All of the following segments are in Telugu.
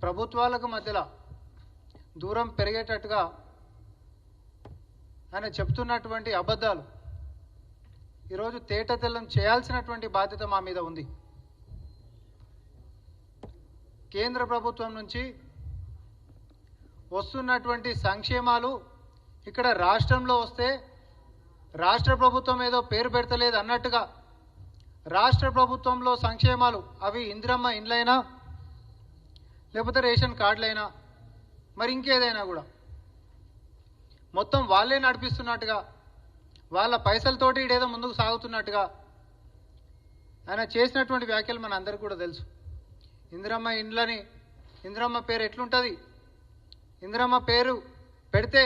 ప్రభుత్వాలకు మధ్యలో దూరం పెరిగేటట్టుగా ఆయన చెప్తున్నటువంటి అబద్ధాలు ఈరోజు తేటతెల్లం చేయాల్సినటువంటి బాధ్యత మా మీద ఉంది. కేంద్ర ప్రభుత్వం నుంచి వస్తున్నటువంటి సంక్షేమాలు ఇక్కడ రాష్ట్రంలో వస్తే రాష్ట్ర ప్రభుత్వం ఏదో పేరు పెడతలేదు అన్నట్టుగా రాష్ట్ర ప్రభుత్వంలో సంక్షేమాలు అవి ఇందిరమ్మ ఇండ్లైనా లేకపోతే రేషన్ కార్డులైనా మరి ఇంకేదైనా కూడా మొత్తం వాళ్ళే నడిపిస్తున్నట్టుగా వాళ్ళ పైసలతోటి ఇడేదో ముందుకు సాగుతున్నట్టుగా ఆయన చేసినటువంటి వ్యాఖ్యలు మన అందరికీ కూడా తెలుసు. ఇందిరమ్మ ఇండ్లని ఇందిరమ్మ పేరు ఎట్లుంటుంది, ఇందిరమ్మ పేరు పెడితే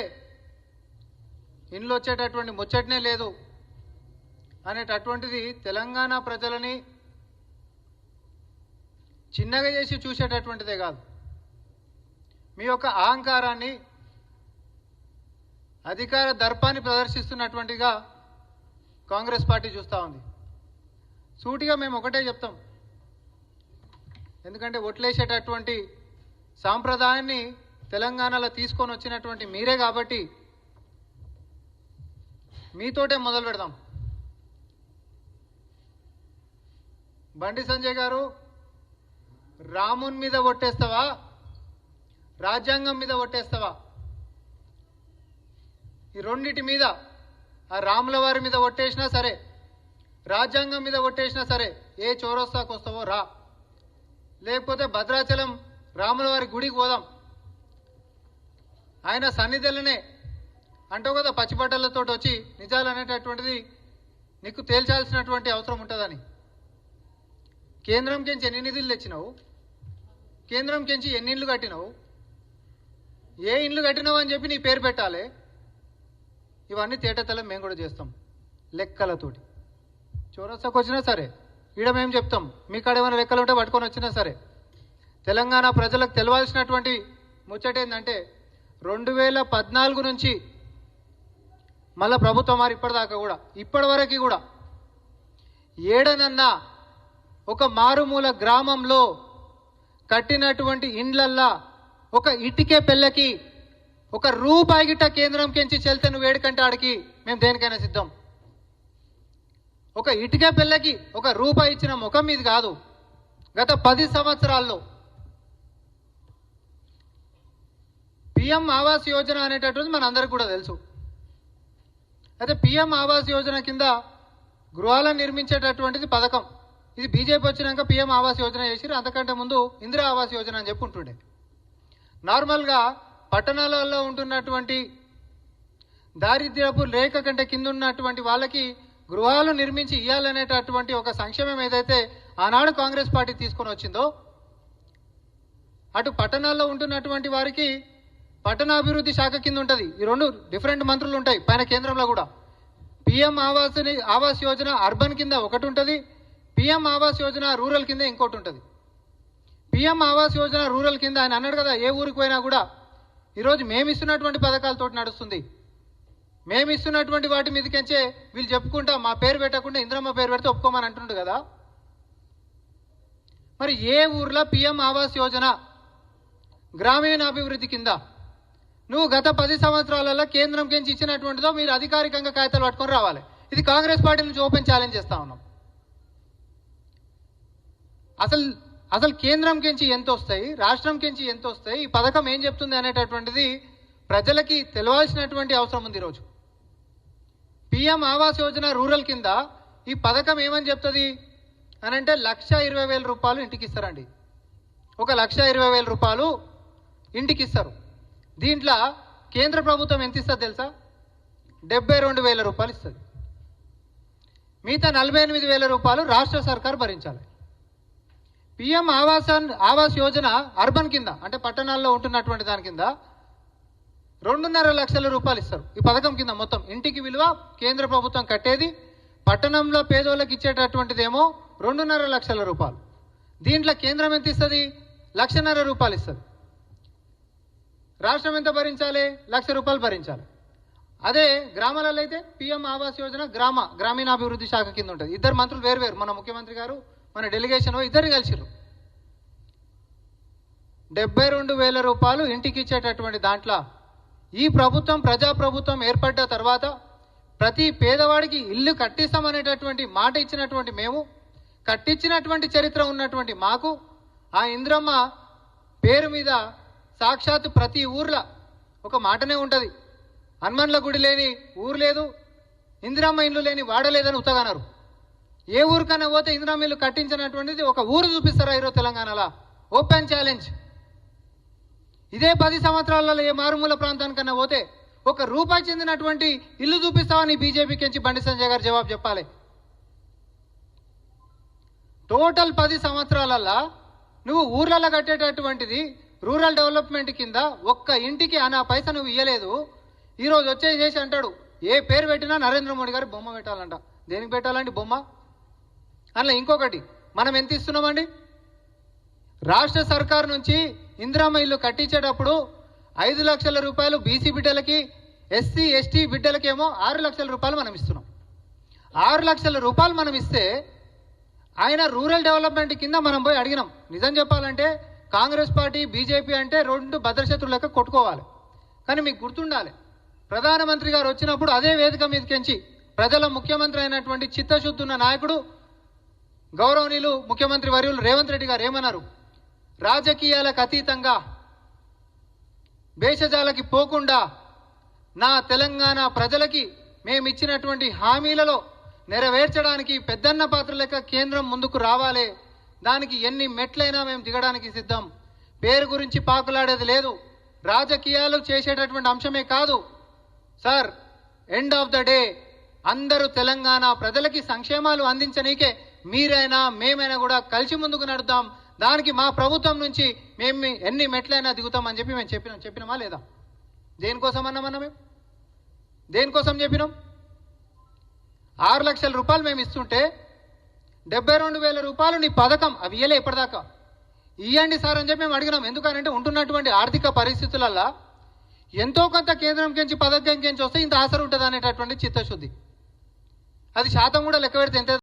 ఇండ్లు వచ్చేటటువంటి ముచ్చటనే లేదు అనేటటువంటిది తెలంగాణ ప్రజలని చిన్నగా చేసి చూసేటటువంటిదే కాదు, మీ యొక్క అహంకారాన్ని అధికార దర్పాన్ని ప్రదర్శిస్తున్నటువంటిగా కాంగ్రెస్ పార్టీ చూస్తూ ఉంది. సూటిగా మేము ఒకటే చెప్తాం, ఎందుకంటే ఓట్లేసేటటువంటి సాంప్రదాయాన్ని తెలంగాణలో తీసుకొని వచ్చినటువంటి మీరే కాబట్టి మీతోటే మొదలు పెడదాం. బండి సంజయ్ గారు, రాముని మీద ఒట్టేస్తావా, రాజ్యాంగం మీద ఒట్టేస్తావా? ఈ రెండిటి మీద, ఆ రాముల వారి మీద ఒట్టేసినా సరే, రాజ్యాంగం మీద ఒట్టేసినా సరే, ఏ చౌరస్తాకు వస్తావో రా, లేకపోతే భద్రాచలం రాముల వారి గుడికి పోదాం. ఆయన సన్నిధులనే అంటావు కదా, పచ్చిబట్టలతో వచ్చి నిజాలు అనేటటువంటిది నీకు తేల్చాల్సినటువంటి అవసరం ఉంటుందని. కేంద్రం కెంచి ఎన్ని నిధులు తెచ్చినావు, కేంద్రం కెంచి ఎన్ని ఇండ్లు కట్టినావు, ఏ ఇండ్లు కట్టినావు అని చెప్పి నీ పేరు పెట్టాలి. ఇవన్నీ తేటతెల్లం మేము కూడా చేస్తాం లెక్కలతోటి. చౌరస్తాకు వచ్చినా సరే ఈడ మేము చెప్తాం, మీ కాడ ఏమైనా లెక్కలు ఉంటే పట్టుకొని వచ్చినా సరే. తెలంగాణ ప్రజలకు తెలవాల్సినటువంటి ముచ్చట ఏంటంటే 2014 నుంచి మళ్ళీ ప్రభుత్వం వారు ఇప్పటిదాకా కూడా ఇప్పటి వరకు కూడా ఏడనన్నా ఒక మారుమూల గ్రామంలో కట్టినటువంటి ఇండ్లల్లా ఒక ఇటుకే పెళ్ళకి ఒక రూపాయి గిట్ట కేంద్రం కెంచి చెల్తే నువ్వు ఏడుకంటే ఆడికి మేము దేనికైనా సిద్ధం. ఒక ఇటుక పిల్లకి ఒక రూపాయి ఇచ్చిన ముఖం మీద కాదు. గత 10 సంవత్సరాల్లో పిఎం ఆవాస్ యోజన అనేటటువంటిది మన అందరికి కూడా తెలుసు. అయితే పిఎం ఆవాస్ యోజన కింద గృహాలను నిర్మించేటటువంటిది పథకం. ఇది బీజేపీ వచ్చినాక పిఎం ఆవాస్ యోజన చేసిరు. అంతకంటే ముందు ఇందిరా ఆవాస్ యోజన అని చెప్పి ఉంటుండే. నార్మల్గా పట్టణాలలో ఉంటున్నటువంటి దారిద్ర్యపు రేఖ కంటే కింద ఉన్నటువంటి వాళ్ళకి గృహాలు నిర్మించి ఇవ్వాలనేటటువంటి ఒక సంక్షేమం ఏదైతే ఆనాడు కాంగ్రెస్ పార్టీ తీసుకొని వచ్చిందో, అటు పట్టణాల్లో ఉంటున్నటువంటి వారికి పట్టణాభివృద్ధి శాఖ కింద ఉంటుంది. ఈ రెండు డిఫరెంట్ మంత్రులు ఉంటాయి పైన కేంద్రంలో కూడా. పిఎం ఆవాస్ యోజన అర్బన్ కింద ఒకటి ఉంటుంది, పిఎం ఆవాస్ యోజన రూరల్ కింద ఇంకోటి ఉంటుంది. పిఎం ఆవాస్ యోజన రూరల్ కింద ఆయన అన్నాడు కదా, ఏ ఊరికి పోయినా కూడా ఈరోజు మేము ఇస్తున్నటువంటి పథకాలతో నడుస్తుంది, మేము ఇస్తున్నటువంటి వాటి మీదకించే వీళ్ళు చెప్పుకుంటా మా పేరు పెట్టకుండా ఇందిరమ్మ పేరు పెడితే ఒప్పుకోమని అంటుండు కదా. మరి ఏ ఊర్లో పిఎం ఆవాస్ యోజన గ్రామీణాభివృద్ధి కింద నువ్వు గత 10 సంవత్సరాలలో కేంద్రం కించి ఇచ్చినటువంటిదో మీరు అధికారికంగా కాగితాలు పట్టుకొని రావాలి. ఇది కాంగ్రెస్ పార్టీ నుంచి ఓపెన్ ఛాలెంజ్ చేస్తా ఉన్నాం. అసలు కేంద్రం కించి ఎంత వస్తాయి, రాష్ట్రం కించి ఎంత వస్తాయి, ఈ పథకం ఏం చెప్తుంది అనేటటువంటిది ప్రజలకి తెలవాల్సినటువంటి అవసరం ఉంది. ఈరోజు పిఎం ఆవాస్ యోజన రూరల్ కింద ఈ పథకం ఏమని చెప్తుంది అని అంటే 1,20,000 రూపాయలు ఇంటికి ఇస్తారండి. 1,20,000 రూపాయలు ఇంటికి ఇస్తారు. దీంట్లో కేంద్ర ప్రభుత్వం ఎంత ఇస్తుంది తెలుసా? 72,000 రూపాయలు ఇస్తుంది. మిగతా 48,000 రూపాయలు రాష్ట్ర సర్కారు భరించాలి. పిఎం ఆవాస్ యోజన అర్బన్ కింద అంటే పట్టణాల్లో ఉంటున్నటువంటి దాని కింద 2.5 లక్షల రూపాయలు ఇస్తారు. ఈ పథకం కింద మొత్తం ఇంటికి విలువ కేంద్ర ప్రభుత్వం కట్టేది, పట్టణంలో పేదోళ్ళకి ఇచ్చేటటువంటిదేమో 2.5 లక్షల రూపాయలు. దీంట్లో కేంద్రం ఎంత ఇస్తుంది? 1,50,000 రూపాయలు ఇస్తుంది. రాష్ట్రం ఎంత భరించాలి? 1,00,000 రూపాయలు భరించాలి. అదే గ్రామాలలో అయితే పిఎం ఆవాస్ యోజన గ్రామీణాభివృద్ధి శాఖ కింద ఉంటుంది. ఇద్దరు మంత్రులు వేరు, మన ముఖ్యమంత్రి గారు మన డెలిగేషన్ ఇద్దరు కలిసిరు. 72,000 రూపాయలు ఇంటికి ఇచ్చేటటువంటి దాంట్లో ఈ ప్రభుత్వం ప్రజాప్రభుత్వం ఏర్పడ్డ తర్వాత ప్రతి పేదవాడికి ఇల్లు కట్టిస్తామనేటటువంటి మాట ఇచ్చినటువంటి మేము, కట్టించినటువంటి చరిత్ర ఉన్నటువంటి మాకు ఆ ఇంద్రమ్మ పేరు మీద సాక్షాత్ ప్రతి ఊర్లో ఒక మాటనే ఉంటుంది, హనుమన్ల గుడి లేని ఊరు లేదు, ఇందిరమ్మ ఇల్లు లేని వాడలేదని ఉత్తగన్నారు. ఏ ఊరికైనా పోతే ఇందిరమ్మ ఇల్లు కట్టించినటువంటిది ఒక ఊరు చూపిస్తారా ఈరోజు తెలంగాణలో? Open challenge. ఇదే 10 సంవత్సరాలలో ఏ మారుమూల ప్రాంతానికన్నా పోతే ఒక రూపాయి చెందినటువంటి ఇల్లు చూపిస్తావని బీజేపీకి నుంచి బండి సంజయ్ గారు జవాబు చెప్పాలి. టోటల్ 10 సంవత్సరాలల్లో నువ్వు ఊర్లలో కట్టేటటువంటిది రూరల్ డెవలప్మెంట్ కింద ఒక్క ఇంటికి అనా పైసా నువ్వు ఇయ్యలేదు. ఈరోజు వచ్చేసి అంటాడు ఏ పేరు పెట్టినా నరేంద్ర మోడీ గారి బొమ్మ పెట్టాలంట. దేనికి పెట్టాలండి బొమ్మ? అలా ఇంకొకటి, మనం ఎంత ఇస్తున్నామండి? రాష్ట్ర సర్కారు నుంచి ఇందిరమ్మ ఇల్లు కట్టించేటప్పుడు 5 లక్షల రూపాయలు బీసీ బిడ్డలకి, ఎస్సీ ఎస్టీ బిడ్డలకేమో 6 లక్షల రూపాయలు మనం ఇస్తున్నాం. 6 లక్షల రూపాయలు మనం ఇస్తే ఆయన రూరల్ డెవలప్మెంట్ కింద మనం పోయి అడిగినాం. నిజం చెప్పాలంటే కాంగ్రెస్ పార్టీ బీజేపీ అంటే 2 భద్రశత్రులు లెక్క కొట్టుకోవాలి. కానీ మీకు గుర్తుండాలి, ప్రధానమంత్రి గారు వచ్చినప్పుడు అదే వేదిక మీదకించి ప్రజల ముఖ్యమంత్రి అయినటువంటి చిత్తశుద్ధి ఉన్న నాయకుడు గౌరవనీయులు ముఖ్యమంత్రి వర్యులు రేవంత్ రెడ్డి గారు ఏమన్నారు? రాజకీయాలకు అతీతంగా భేషజాలకి పోకుండా నా తెలంగాణ ప్రజలకి మేమిచ్చినటువంటి హామీలలో నెరవేర్చడానికి పెద్దన్న పాత్ర లెక్క కేంద్రం ముందుకు రావాలి. దానికి ఎన్ని మెట్లైనా మేము దిగడానికి సిద్ధం. పేరు గురించి పాకులాడేది లేదు, రాజకీయాలు చేసేటటువంటి అంశమే కాదు sir. End of the day అందరూ తెలంగాణ ప్రజలకి సంక్షేమాలు అందించనీకే మీరైనా మేమైనా కూడా కలిసి ముందుకు నడుద్దాం. దానికి మా ప్రభుత్వం నుంచి మేము ఎన్ని మెట్లైనా దిగుతామని చెప్పి మేము చెప్పినామా లేదా? దేనికోసం అన్నామన్నా? మేము దేనికోసం చెప్పినాం? 6 లక్షల రూపాయలు మేము ఇస్తుంటే 72,000 రూపాయలు నీ పథకం అవి ఇయ్యలే ఇప్పటిదాకా. ఇవ్వండి సార్ అని చెప్పి మేము అడిగినాం. ఎందుకనంటే ఉంటున్నటువంటి ఆర్థిక పరిస్థితులల్లో ఎంతో కొంత కేంద్రం కించి పథకం కించి వస్తే ఇంత ఆసరు ఉంటుంది అనేటటువంటి చిత్తశుద్ధి. అది శాతం కూడా లెక్క పెడితే ఎంత